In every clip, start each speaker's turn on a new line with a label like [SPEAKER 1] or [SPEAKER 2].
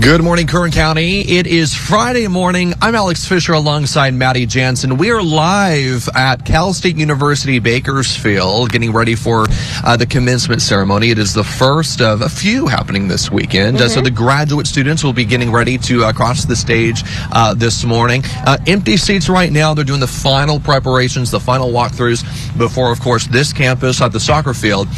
[SPEAKER 1] Good morning, Kern County. It is Friday morning. I'm Alex Fisher alongside Maddie Jansen. We are live at Cal State University Bakersfield getting ready for the commencement ceremony. It is the first of a few happening this weekend. So the graduate students will be getting ready to cross the stage this morning. Empty seats right now. They're doing the final preparations, the final walkthroughs before, of course, this campus at the soccer field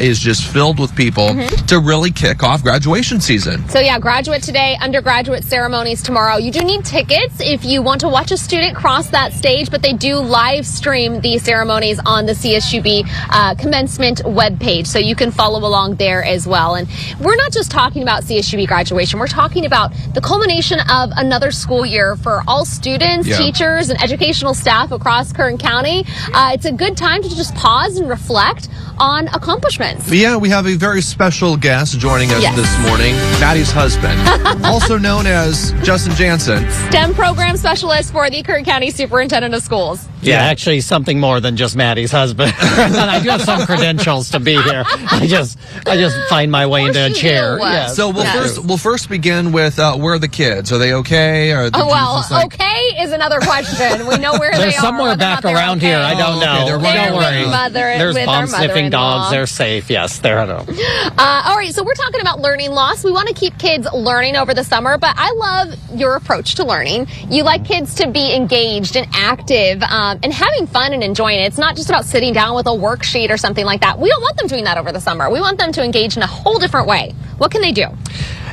[SPEAKER 1] is just filled with people to really kick off graduation season.
[SPEAKER 2] So yeah, graduate today, undergraduate ceremonies tomorrow. You do need tickets if you want to watch a student cross that stage, but they do live stream the ceremonies on the CSUB commencement webpage, so you can follow along there as well. And we're not just talking about CSUB graduation, we're talking about the culmination of another school year for all students, teachers, and educational staff across Kern County. It's a good time to just pause and reflect on accomplishments.
[SPEAKER 1] Yeah, we have a very special guest joining us this morning, Maddie's husband, also known as Justin Jansen.
[SPEAKER 2] STEM program specialist for the Kern County Superintendent of Schools.
[SPEAKER 3] Yeah, actually something more than just Maddie's husband. I do have some credentials to be here. I just find my way into a chair.
[SPEAKER 2] Yeah.
[SPEAKER 1] So we'll first begin with where are the kids? Are they okay? Or
[SPEAKER 2] okay is another question. We know where they are.
[SPEAKER 3] They're somewhere back around here. I don't know.
[SPEAKER 1] Okay,
[SPEAKER 3] don't worry.
[SPEAKER 2] There's
[SPEAKER 3] bomb-sniffing dogs. They're safe. Yes, they're at home.
[SPEAKER 2] All right, so we're talking about learning loss. We want to keep kids learning over the summer, but I love your approach to learning. You like kids to be engaged and active and having fun and enjoying it. It's not just about sitting down with a worksheet or something like that. We don't want them doing that over the summer. We want them to engage in a whole different way. What can they do?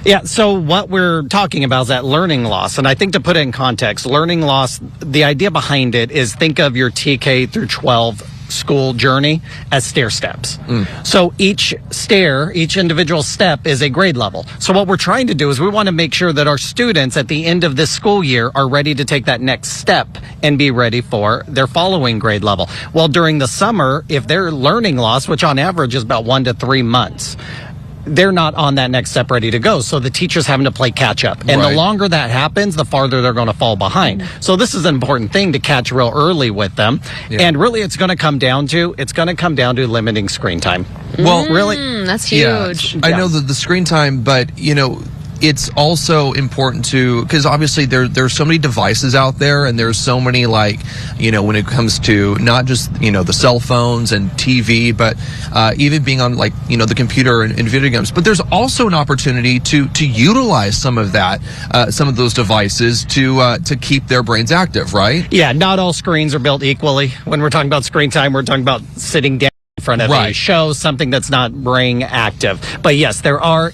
[SPEAKER 3] Yeah, so what we're talking about is that learning loss. And I think to put it in context, learning loss, the idea behind it is think of your TK through 12 school journey as stair steps. So each stair, each individual step is a grade level. So what we're trying to do is we want to make sure that our students at the end of this school year are ready to take that next step and be ready for their following grade level. Well, during the summer, if they're learning loss, which on average is about 1 to 3 months, they're not on that next step ready to go. So the teacher's having to play catch up. And the longer that happens, the farther they're going to fall behind. So this is an important thing to catch real early with them. And really it's going to come down to limiting screen time.
[SPEAKER 1] Well,
[SPEAKER 2] really, that's huge.
[SPEAKER 1] I know the screen time, but you know, it's also important to, because obviously there's so many devices out there, and there's so many, like, you know, when it comes to not just, you know, the cell phones and TV, but even being on, like, you know, the computer and video games. But there's also an opportunity to utilize some of that, some of those devices to keep their brains active, right?
[SPEAKER 3] Yeah, not all screens are built equally. When we're talking about screen time, we're talking about sitting down in front of a show, something that's not brain active. But yes, there are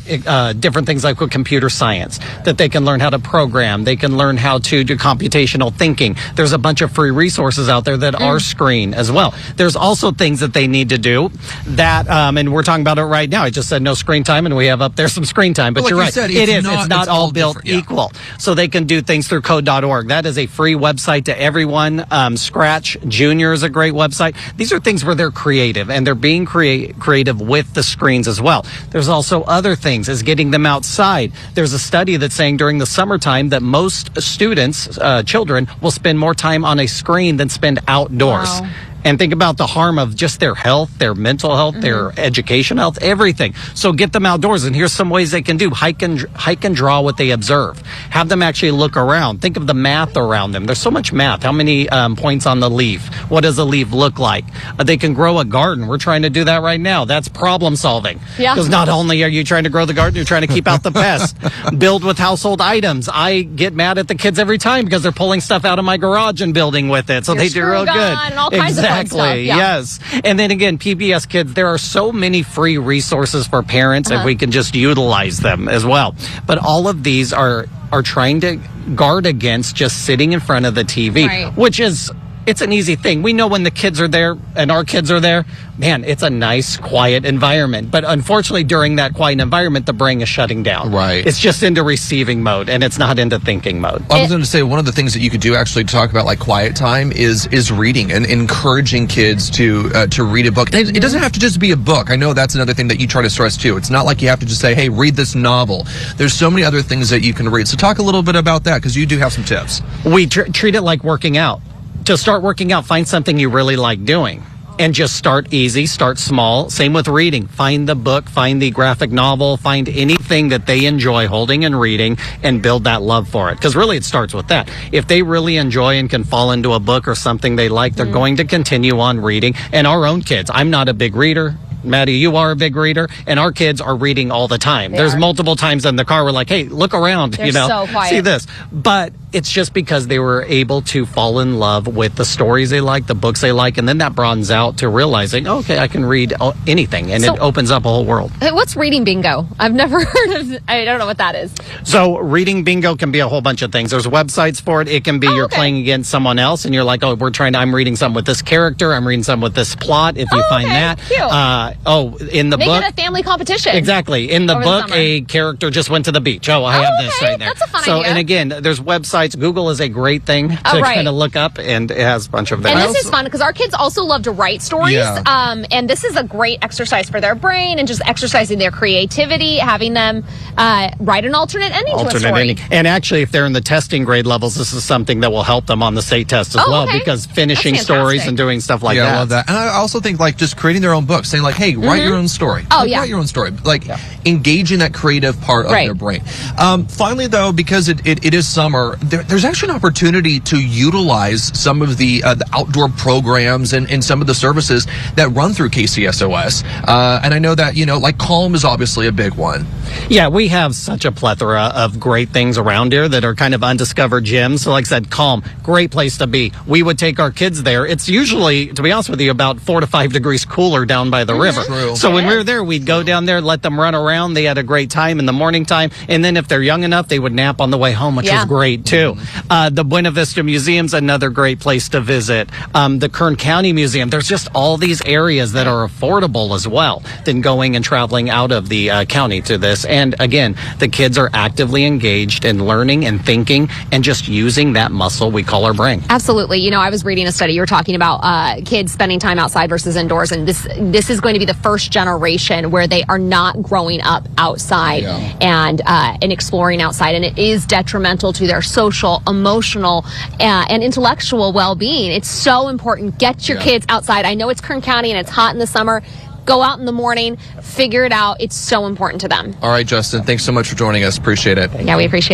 [SPEAKER 3] different things like with computer science that they can learn how to program. They can learn how to do computational thinking. There's a bunch of free resources out there that are screen as well. There's also things that they need to do that, and we're talking about it right now. I just said no screen time, and we have up there some screen time. But
[SPEAKER 1] like
[SPEAKER 3] you're right.
[SPEAKER 1] It's
[SPEAKER 3] not all built equal. So they can do things through code.org. That is a free website to everyone. Scratch Junior is a great website. These are things where they're creative, and they're being creative with the screens as well. There's also other things as getting them outside. There's a study that's saying during the summertime that most students, children, will spend more time on a screen than spend outdoors.
[SPEAKER 2] Wow.
[SPEAKER 3] And think about the harm of just their health, their mental health, their education health, everything. So get them outdoors, and here's some ways they can do. Hike and draw what they observe. Have them actually look around. Think of the math around them. There's so much math. How many points on the leaf? What does a leaf look like? They can grow a garden. We're trying to do that right now. That's problem solving. Yeah. Because not only are you trying to grow the garden, you're trying to keep out the pests. Build with household items. I get mad at the kids every time because they're pulling stuff out of my garage and building with it. So they do real good.
[SPEAKER 2] And all kinds of
[SPEAKER 3] Exactly. Yes. And then again, PBS Kids, there are so many free resources for parents if we can just utilize them as well. But all of these are trying to guard against just sitting in front of the TV, which is, it's an easy thing. We know when the kids are there and our kids are there, man, it's a nice, quiet environment. But unfortunately, during that quiet environment, the brain is shutting down.
[SPEAKER 1] Right.
[SPEAKER 3] It's just into receiving mode, and it's not into thinking mode.
[SPEAKER 1] I was going to say, one of the things that you could do actually to talk about like quiet time is reading and encouraging kids to read a book. It doesn't have to just be a book. I know that's another thing that you try to stress too. It's not like you have to just say, hey, read this novel. There's so many other things that you can read. So talk a little bit about that, because you do have some tips.
[SPEAKER 3] We treat it like working out. To start working out, find something you really like doing. and just start easy, start small. Same with reading. Find the book, find the graphic novel, find anything that they enjoy holding and reading, and build that love for it. Because really it starts with that. If they really enjoy and can fall into a book or something they like, they're going to continue on reading. And our own kids, I'm not a big reader. Maddie, you are a big reader, and our kids are reading all the time. There's multiple times in the car we're like, hey, look around,
[SPEAKER 2] They're so quiet.
[SPEAKER 3] see this. But it's just because they were able to fall in love with the stories they like, the books they like, and then that broadens out to realizing, okay, I can read anything, and
[SPEAKER 2] So-
[SPEAKER 3] it opens up a whole world.
[SPEAKER 2] Hey, what's reading bingo? I've never heard of. I don't know what that is.
[SPEAKER 3] So reading bingo can be a whole bunch of things. There's websites for it. It can be you're
[SPEAKER 2] okay.
[SPEAKER 3] playing against someone else, and you're like, oh, I'm reading something with this character. I'm reading something with this plot. If you find
[SPEAKER 2] okay.
[SPEAKER 3] that,
[SPEAKER 2] Cute.
[SPEAKER 3] In the
[SPEAKER 2] Make
[SPEAKER 3] book.
[SPEAKER 2] it a family competition.
[SPEAKER 3] Exactly. In the
[SPEAKER 2] Over the
[SPEAKER 3] book,
[SPEAKER 2] summer.
[SPEAKER 3] a character just went to the beach. Oh, I have this
[SPEAKER 2] okay.
[SPEAKER 3] right there.
[SPEAKER 2] That's a fun
[SPEAKER 3] so,
[SPEAKER 2] idea.
[SPEAKER 3] and again, there's websites. Google is a great thing to
[SPEAKER 2] right.
[SPEAKER 3] kind of look up, and it has a bunch of them.
[SPEAKER 2] And this is fun because our kids also love to write stories.
[SPEAKER 1] Yeah.
[SPEAKER 2] And this is a great exercise for their brain and just exercising their creativity, having them write an alternate ending to a story.
[SPEAKER 3] ending. And actually, if they're in the testing grade levels, this is something that will help them on the state test as well,
[SPEAKER 2] okay.
[SPEAKER 3] because finishing
[SPEAKER 2] That's
[SPEAKER 3] stories
[SPEAKER 2] fantastic.
[SPEAKER 3] and doing stuff like
[SPEAKER 1] Yeah,
[SPEAKER 3] that.
[SPEAKER 1] I love that. And I also think like just creating their own book, saying like, hey, write your own story.
[SPEAKER 2] Oh,
[SPEAKER 1] Like,
[SPEAKER 2] yeah.
[SPEAKER 1] Write your own story. Like engage in that creative part of
[SPEAKER 2] Right.
[SPEAKER 1] their brain. Finally, though, because it is summer, there's actually an opportunity to utilize some of the outdoor programs and some of the services that run through KCSOS. And I know that, like Calm is obviously a big one.
[SPEAKER 3] Yeah, we have such a plethora of great things around here that are kind of undiscovered gems. So like I said, Calm, great place to be. We would take our kids there. It's usually, to be honest with you, about 4 to 5 degrees cooler down by the river.
[SPEAKER 1] True.
[SPEAKER 3] So when we were there, we'd go down there, let them run around. They had a great time in the morning time. And then if they're young enough, they would nap on the way home, which was great too. The Buena Vista Museum's another great place to visit. The Kern County Museum. There's just all these areas that are affordable as well than going and traveling out of the county to this. And again, the kids are actively engaged in learning and thinking and just using that muscle we call our brain.
[SPEAKER 2] Absolutely. I was reading a study. You were talking about kids spending time outside versus indoors, and this is going to be the first generation where they are not growing up outside and exploring outside, and it is detrimental to their social, emotional, and intellectual well-being. It's so important. Get your kids outside. I know it's Kern County and it's hot in the summer. Go out in the morning, figure it out. It's so important to them.
[SPEAKER 1] All right, Justin, thanks so much for joining us. Appreciate it.
[SPEAKER 2] Yeah, we appreciate it.